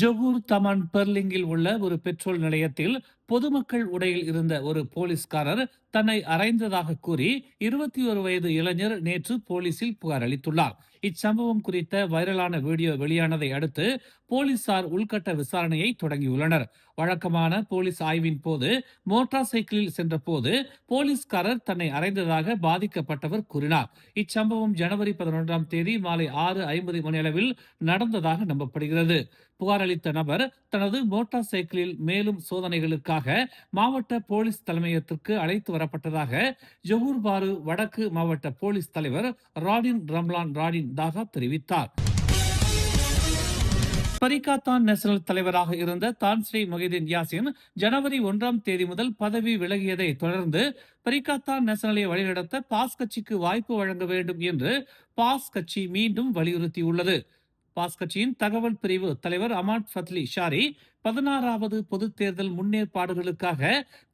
Johor Taman பெர்லிங்கில் உள்ள ஒரு petrol நிலையத்தில் பொதுமக்கள் உடையில் இருந்த ஒரு போலீஸ்காரர் தன்னை அறைந்ததாக கூறி 21 வயது இளைஞர் நேற்று போலீசில் புகார் அளித்துள்ளார். இச்சம்பவம் குறித்த வைரலான வீடியோ வெளியானதை அடுத்து போலீசார் உள்கட்ட விசாரணையை தொடங்கியுள்ளனர். வழக்கமான போலீஸ் ஆய்வின் போது மோட்டார் சைக்கிளில் சென்றபோது போலீஸ்காரர் தன்னை அறைந்ததாக பாதிக்கப்பட்டவர் கூறினார். இச்சம்பவம் ஜனவரி 11ஆம் தேதி மாலை 6:50 மணியளவில் நடந்ததாக நம்பப்படுகிறது. புகார் அளித்த நபர் தனது மோட்டார் சைக்கிளில் மேலும் சோதனைகளுக்காக மாவட்ட போலீஸ் தலைமையகத்திற்கு அழைத்து வரப்பட்டதாக ஜொஹூர் பாரு வடக்கு மாவட்ட போலீஸ் தலைவர் ராடின் ரம்லான் ராடின் தாகா தெரிவித்தார். பரிகாத்தான் நேஷனல் தலைவராக இருந்த தான்ஸ்ரீ மொஹிதீன் யாசின் ஜனவரி 1ஆம் தேதி முதல் பதவி விலகியதை தொடர்ந்து பரிகாத்தான் நேஷனலை வழிநடத்த பாஸ் கட்சிக்கு வாய்ப்பு வழங்க வேண்டும் என்று பாஸ் கட்சி மீண்டும் வலியுறுத்தியுள்ளது. பாஸ் கட்சியின் தகவல் பிரிவு தலைவர் அமாட் ஃபத்லி ஷாரி 16வது பொதுத் தேர்தல் முன்னேற்பாடுகளுக்காக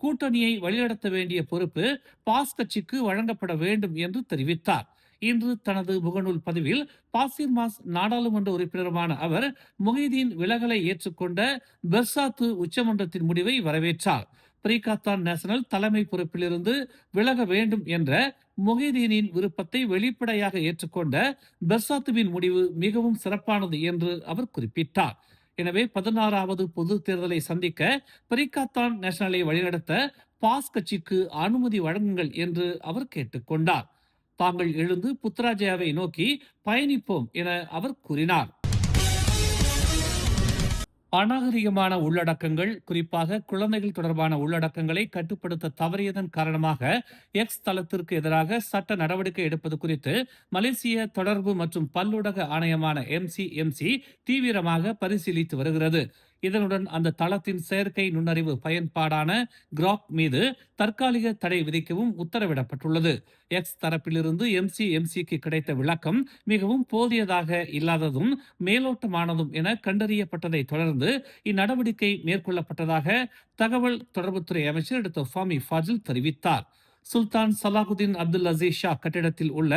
கூட்டணியை வழிநடத்த வேண்டிய பொறுப்பு பாஸ் கட்சிக்கு வழங்கப்பட வேண்டும் என்று தெரிவித்தார். இன்று தனது முகநூல் பதிவில் பாசிர் மாஸ் நாடாளுமன்ற உறுப்பினருமான அவர் மொஹிதீன் விலகலை ஏற்றுக்கொண்ட பெர்சாத்து உச்சமன்றத்தின் முடிவை வரவேற்றார். பரிகாத்தான் நேஷனல் தலைமை பொறுப்பிலிருந்து விலக வேண்டும் என்ற மொஹிதீனின் விருப்பத்தை வெளிப்படையாக ஏற்றுக்கொண்ட பெர்சாத்துவின் முடிவு மிகவும் சிறப்பானது என்று அவர் குறிப்பிட்டார். எனவே 16வது பொது தேர்தலை சந்திக்க பரிகாத்தான் நேஷனலை வழிநடத்த பாஸ் கட்சிக்கு அனுமதி வழங்குங்கள் என்று அவர் கேட்டுக்கொண்டார். தாங்கள் எழுந்து புத்ராஜயாவை நோக்கி பயணிப்போம் என அவர் கூறினார். அநாகரிகமான உள்ளடக்கங்கள், குறிப்பாக குழந்தைகள் தொடர்பான உள்ளடக்கங்களை கட்டுப்படுத்த தவறியதன் காரணமாக எக்ஸ் தளத்திற்கு எதிராக சட்ட நடவடிக்கை எடுப்பது குறித்து மலேசிய தொடர்பு மற்றும் பல்லூடக ஆணையமான MCMC தீவிரமாக பரிசீலித்து வருகிறது. இதனுடன் அந்த தளத்தின் செயற்கை நுண்ணறிவு பயன்பாடான கிராக் மீது தற்காலிக தடை விதிக்கவும் உத்தரவிடப்பட்டுள்ளது. எக்ஸ் தரப்பிலிருந்து MCMCக்கு கிடைத்த விளக்கம் மிகவும் போதியதாக இல்லாததும் மேலோட்டமானதும் என கண்டறியப்பட்டதை தொடர்ந்து இந்நடவடிக்கை மேற்கொள்ளப்பட்டதாக தகவல் தொடர்புத்துறை அமைச்சர் டாக்டர் ஃபாமி ஃபாஜில் தெரிவித்தார். சுல்தான் சலாஹுதீன் அப்துல் அசீஸ் ஷா கட்டிடத்தில் உள்ள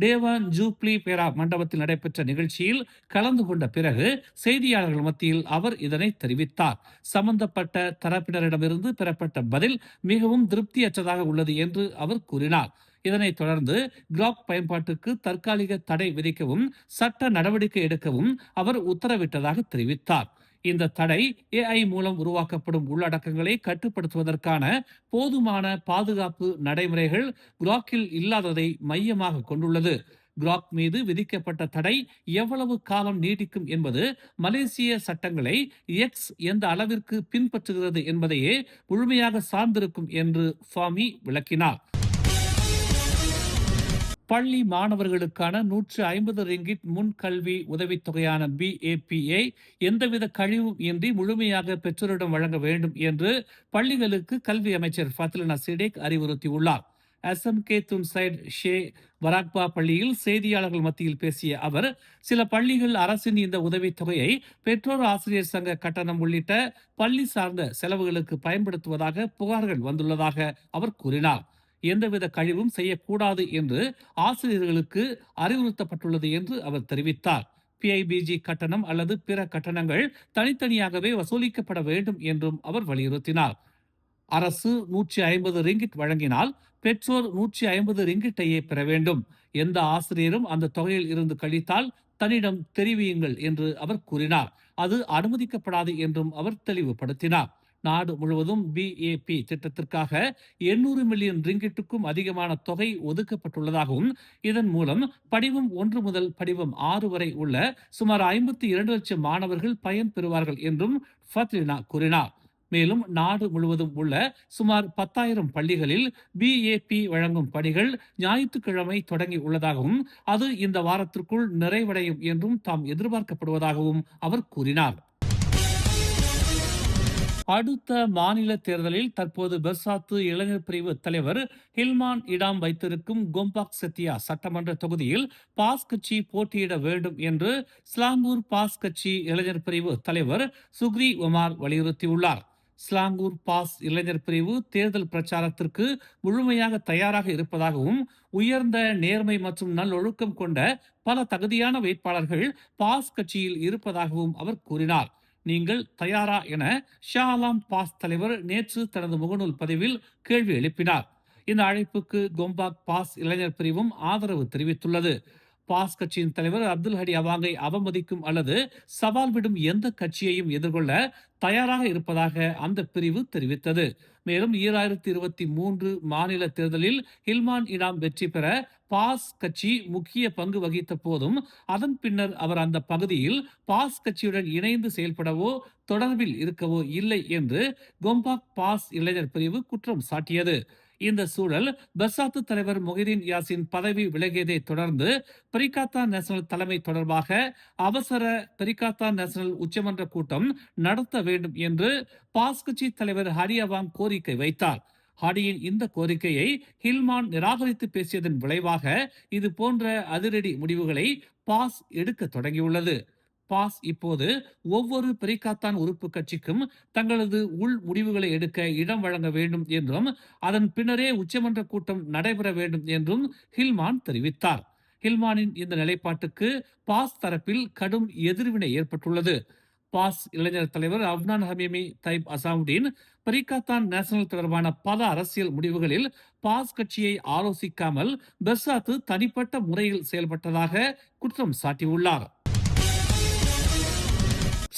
டேவான் ஜூப்ளி பேரா மண்டபத்தில் நடைபெற்ற நிகழ்ச்சியில் கலந்து கொண்ட பிறகு செய்தியாளர்கள் மத்தியில் அவர் இதனை தெரிவித்தார். சம்பந்தப்பட்ட தரப்பினரிடமிருந்து பெறப்பட்ட பதில் மிகவும் திருப்தியற்றதாக உள்ளது என்று அவர் கூறினார். இதனைத் தொடர்ந்து கிராக் பயன்பாட்டுக்கு தற்காலிக தடை விதிக்கவும் சட்ட நடவடிக்கை எடுக்கவும் அவர் உத்தரவிட்டதாக தெரிவித்தார். இந்த தடை AI மூலம் உருவாக்கப்படும் உள்ளடக்கங்களை கட்டுப்படுத்துவதற்கான போதுமான பாதுகாப்பு நடைமுறைகள் கிராக்கில் இல்லாததை மையமாக கொண்டுள்ளது. கிராக் மீது விதிக்கப்பட்ட தடை எவ்வளவு காலம் நீடிக்கும் என்பது மலேசிய சட்டங்களை எக்ஸ் எந்த அளவிற்கு பின்பற்றுகிறது என்பதையே முழுமையாக சார்ந்திருக்கும் என்று ஃபாமி விளக்கினார். பள்ளி மாணவர்களுக்கான 150 ரிங்கிட் முன்கல்வி உதவித்தொகையான BAPஐ எந்தவித கழிவும் இன்றி முழுமையாக பெற்றோரிடம் வழங்க வேண்டும் என்று பள்ளிகளுக்கு கல்வி அமைச்சர் ஃபத்லினா சிடேக் அறிவுறுத்தியுள்ளார். SMK துன்சைட் ஷே வராக்பா பள்ளியில் செய்தியாளர்கள் மத்தியில் பேசிய அவர், சில பள்ளிகள் அரசின் இந்த உதவித்தொகையை பெற்றோர் ஆசிரியர் சங்க கட்டணம் உள்ளிட்ட பள்ளி சார்ந்த செலவுகளுக்கு பயன்படுத்துவதாக புகார்கள் வந்துள்ளதாக அவர் கூறினார். எந்தவித கழிவும் செய்யக்கூடாது என்று ஆசிரியர்களுக்கு அறிவுறுத்தப்பட்டுள்ளது என்று அவர் தெரிவித்தார். PIBG கட்டணம் அல்லது பிற கட்டணங்கள் தனித்தனியாகவே வசூலிக்கப்பட வேண்டும் என்றும் அவர் வலியுறுத்தினார். அரசு 150 ரிங்கிட் வழங்கினால் பெற்றோர் 150 ரிங்கிட்டையே பெற வேண்டும். எந்த ஆசிரியரும் அந்த தொகையில் இருந்து கழித்தால் தன்னிடம் தெரிவியுங்கள் என்று அவர் கூறினார். அது அனுமதிக்கப்படாது என்றும் அவர் தெளிவுபடுத்தினார். நாடு முழுவதும் BAP திட்டத்திற்காக 800 மில்லியன் ரிங்கிட்டுக்கும் அதிகமான தொகை ஒதுக்கப்பட்டுள்ளதாகவும் இதன் மூலம் படிவம் 1 முதல் படிவம் 6 வரை உள்ள சுமார் 52 லட்சம் மாணவர்கள் பயன் பெறுவார்கள் என்றும் ஃபத்லினா கூறினார். மேலும் நாடு முழுவதும் உள்ள சுமார் 10,000 பள்ளிகளில் BAP வழங்கும் பணிகள் ஞாயிற்றுக்கிழமை தொடங்கி உள்ளதாகவும் அது இந்த வாரத்திற்குள் நிறைவடையும் என்றும் தாம் எதிர்பார்க்கப்படுவதாகவும் அவர் கூறினார். அடுத்த மாநில தேர்தலில் தற்போது பெர்சாத்து இளைஞர் பிரிவு தலைவர் ஹில்மான் இடாம் வைத்திருக்கும் கோம்பாக் செத்தியா சட்டமன்ற தொகுதியில் பாஸ் கட்சி போட்டியிட வேண்டும் என்று ஸ்லாங்கூர் பாஸ் கட்சி இளைஞர் பிரிவு தலைவர் சுக்ரி ஒமார் வலியுறுத்தியுள்ளார். ஸ்லாங்கூர் பாஸ் இளைஞர் பிரிவு தேர்தல் பிரச்சாரத்திற்கு முழுமையாக தயாராக இருப்பதாகவும் உயர்ந்த நேர்மை மற்றும் நல்லொழுக்கம் கொண்ட பல தகுதியான வேட்பாளர்கள் பாஸ் கட்சியில் இருப்பதாகவும் அவர் கூறினார். நீங்கள் தயாரா என ஷா ஆலம் பாஸ் தலைவர் நேற்று தனது முகநூல் பதிவில் கேள்வி எழுப்பினார். இந்த அழைப்புக்கு கொம்பாக் பாஸ் இளைஞர் பிரிவும் ஆதரவு தெரிவித்துள்ளது. பாஸ் கட்சியின் தலைவர் அப்துல் ஹடி அவாங்கை அவமதிக்கும் அல்லது சவால் விடும் எந்த கட்சியையும் எதிர்கொள்ள தயாராக இருப்பதாக அந்த பிரிவு தெரிவித்தது. மேலும் 2023 மாநில தேர்தலில் ஹில்மான் இனாம் வெற்றி பெற பாஸ் கட்சி முக்கிய பங்கு வகித்த போதும் அதன் பின்னர் அவர் அந்த பகுதியில் பாஸ் கட்சியுடன் இணைந்து செயல்படவோ தொடர்பில் இருக்கவோ இல்லை என்று கொம்பாக் பாஸ் இளைஞர் பிரிவு குற்றம் சாட்டியது. இந்த சூழல் பர்சாத்து தலைவர் மொஹிதீன் யாசின் பதவி விலகியதை தொடர்ந்து பெரிகாத்தான் நேஷனல் தலைமை தொடர்பாக அவசர பெரிகாத்தான் நேஷனல் உச்சமன்ற கூட்டம் நடத்த வேண்டும் என்று பாஸ் கட்சி தலைவர் ஹடி அவாங் கோரிக்கை வைத்தார். ஹடியின் இந்த கோரிக்கையை ஹில்மான் நிராகரித்து பேசியதன் விளைவாக இது போன்ற அதிரடி முடிவுகளை பாஸ் எடுக்க தொடங்கியுள்ளது. பாஸ் இப்போது ஒவ்வொரு பெரிகாத்தான் உறுப்பு கட்சிக்கும் தங்களது உள் முடிவுகளை எடுக்க இடம் வழங்க வேண்டும் என்றும் அதன் பின்னரே உச்சமன்ற கூட்டம் நடைபெற வேண்டும் என்றும் ஹில்மான் தெரிவித்தார். ஹில்மானின் இந்த நிலைப்பாட்டுக்கு பாஸ் தரப்பில் கடும் எதிர்வினை ஏற்பட்டுள்ளது. பாஸ் இளைஞர் தலைவர் அப்னான் ஹமீமி தைப் அசாமுடீன் பெரிகாத்தான் நேஷனல் தொடர்பான பல அரசியல் முடிவுகளில் பாஸ் கட்சியை ஆலோசிக்காமல் பெர்சாத்து தனிப்பட்ட முறையில் செயல்பட்டதாக குற்றம் சாட்டியுள்ளார்.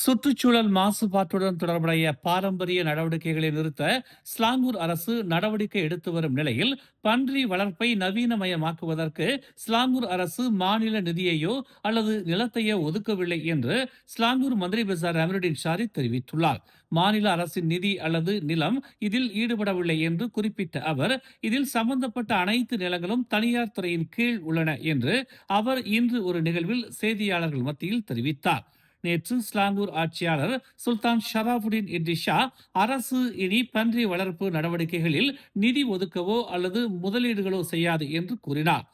சுற்றுச்சூழல் மாசுபாட்டுடன் தொடர்புடைய பாரம்பரிய நடவடிக்கைகளை நிறுத்த ஸ்லாங்கூர் அரசு நடவடிக்கை எடுத்து வரும் நிலையில் பன்றி வளர்ப்பை நவீனமயமாக்குவதற்கு ஸ்லாங்கூர் அரசு மாநில நிதியையோ அல்லது நிலத்தையோ ஒதுக்கவில்லை என்று ஸ்லாங்கூர் மந்திரி பசார் அமருடீன் ஷாரி தெரிவித்துள்ளார். மாநில அரசின் நிதி அல்லது நிலம் இதில் ஈடுபடவில்லை என்று குறிப்பிட்ட அவர், இதில் சம்பந்தப்பட்ட அனைத்து நிலங்களும் தனியார் துறையின் கீழ் உள்ளன என்று அவர் இன்று ஒரு நிகழ்வில் செய்தியாளர்கள் மத்தியில் தெரிவித்தார். நேற்று ஸ்லாங்கூர் ஆட்சியாளர் சுல்தான் ஷராபுடீன் இட்ரிஷா அரசு இனி பன்றி வளர்ப்பு நடவடிக்கைகளில் நிதி ஒதுக்கவோ அல்லது முதலீடுகளோ செய்யாது என்று கூறினார்.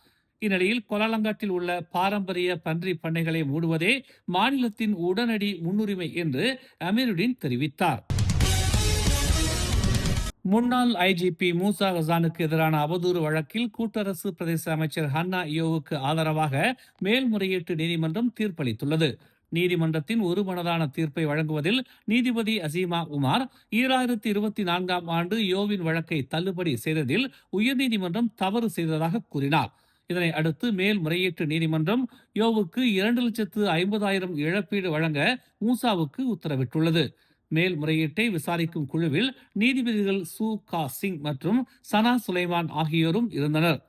இந்நிலையில் கோலாலங்காட்டில் உள்ள பாரம்பரிய பன்றி பண்ணைகளை மூடுவதே மாநிலத்தின் உடனடி முன்னுரிமை என்று அமீருடீன் தெரிவித்தார். முன்னாள் ஐஜிபி மூசா ஹசானுக்கு எதிரான அவதூறு வழக்கில் கூட்டரசு பிரதேச அமைச்சர் ஹன்னா இயோவுக்கு ஆதரவாக மேல்முறையீட்டு நீதிமன்றம் தீர்ப்பளித்துள்ளது. நீதிமன்றத்தின் ஒருமனதான தீர்ப்பை வழங்குவதில் நீதிபதி அசீமா உமார் 2024 ஆண்டு யோவின் வழக்கை தள்ளுபடி செய்ததில் உயர்நீதிமன்றம் தவறு செய்ததாக கூறினார். இதனை அடுத்து மேல்முறையீட்டு நீதிமன்றம் யோவுக்கு 2,50,000 இழப்பீடு வழங்க மூசாவுக்கு உத்தரவிட்டுள்ளது. மேல்முறையீட்டை விசாரிக்கும் குழுவில் நீதிபதிகள் சு கா சிங் மற்றும் சனா சுலைமான் ஆகியோரும் இருந்தனர்.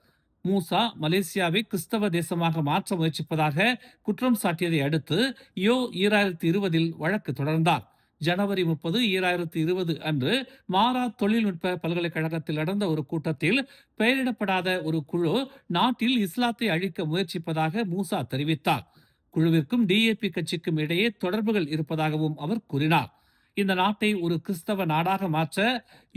மூசா மலேசியாவை கிறிஸ்தவ தேசமாக மாற்ற முயற்சிப்பதாக குற்றம் சாட்டியதை அடுத்து யோ 2020 வழக்கு தொடர்ந்தார். ஜனவரி 30, 2020 அன்று மாரா தொழில்நுட்ப பல்கலைக்கழகத்தில் நடந்த ஒரு கூட்டத்தில் பெயரிடப்படாத ஒரு குழு நாட்டில் இஸ்லாத்தை அழிக்க முயற்சிப்பதாக மூசா தெரிவித்தார். குழுவிற்கும் டிஏபி கட்சிக்கும் இடையே தொடர்புகள் இருப்பதாகவும் அவர் கூறினார். இந்த நாட்டை ஒரு கிறிஸ்தவ நாடாக மாற்ற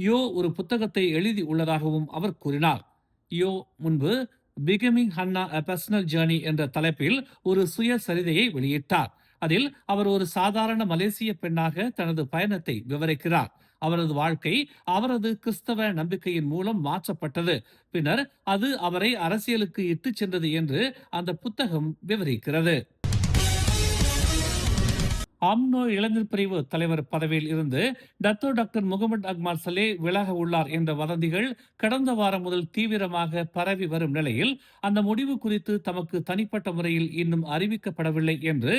யோ ஒரு புத்தகத்தை எழுதி உள்ளதாகவும் அவர் கூறினார். யோ முன்பு becoming Hannah a personal journey என்ற தலைப்பில் ஒரு சுயசரிதையை வெளியிட்டார். அதில் அவர் ஒரு சாதாரண மலேசிய பெண்ணாக தனது பயணத்தை விவரிக்கிறார். அவரது வாழ்க்கை அவரது கிறிஸ்தவ நம்பிக்கையின் மூலம் மாற்றப்பட்டது, பின்னர் அது அவரை அரசியலுக்கு இட்டுச் சென்றது என்று அந்த புத்தகம் விவரிக்கிறது. அம்னோ இளைஞர் பிரிவு தலைவர் பதவியில் இருந்து டாக்டர் முகமது அக்மால் சலே விலக உள்ளார் என்ற வதந்திகள் கடந்த வாரம் முதல் தீவிரமாக பரவி வரும் நிலையில் அந்த முடிவு குறித்து தமக்கு தனிப்பட்ட முறையில் இன்னும் அறிவிக்கப்படவில்லை என்று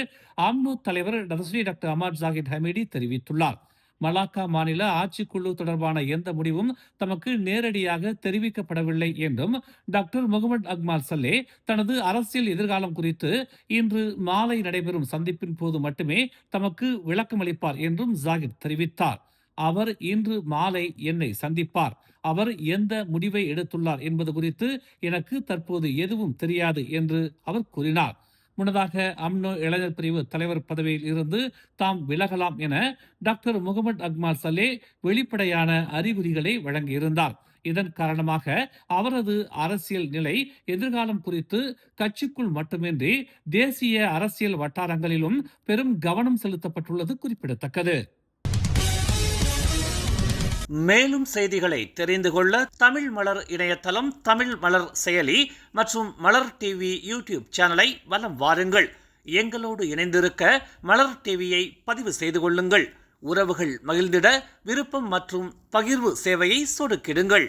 அம்னோ தலைவர் டாக்டர் அமாட் ஜாகித் ஹமீடி தெரிவித்துள்ளார். மலாக்கா மாநில ஆட்சிக்குழு தொடர்பான எந்த முடிவும் தமக்கு நேரடியாக தெரிவிக்கப்படவில்லை என்றும் டாக்டர் முகமது அக்மால் சல்லே தனது அரசியல் எதிர்காலம் குறித்து இன்று மாலை நடைபெறும் சந்திப்பின் போது மட்டுமே தமக்கு விளக்கமளிப்பார் என்றும் ஜாகிர் தெரிவித்தார். அவர் இன்று மாலை என்னை சந்திப்பார். அவர் எந்த முடிவை எடுத்துள்ளார் என்பது குறித்து எனக்கு தற்போது எதுவும் தெரியாது என்று அவர் கூறினார். முன்னதாக அம்னோ இளைஞர் பிரிவு தலைவர் பதவியில் இருந்து தாம் விலகலாம் என டாக்டர் முகமது அக்மால் சலே வெளிப்படையான அறிகுறிகளை வழங்கியிருந்தார். இதன் காரணமாக அவரது அரசியல் நிலை எதிர்காலம் குறித்து கட்சிக்குள் மட்டுமின்றி தேசிய அரசியல் வட்டாரங்களிலும் பெரும் கவனம் செலுத்தப்பட்டுள்ளது குறிப்பிடத்தக்கது. மேலும் செய்திகளை தெரிந்து கொள்ள தமிழ் மலர் இணையதளம், தமிழ் மலர் செயலி மற்றும் மலர் டிவி யூடியூப் சேனலை வலம் வாருங்கள். எங்களோடு இணைந்திருக்க மலர் டிவியை பதிவு செய்து கொள்ளுங்கள். உறவுகள் மகிழ்ந்திட விருப்பம் மற்றும் பகிர்வு சேவையை சொடுக்கிடுங்கள்.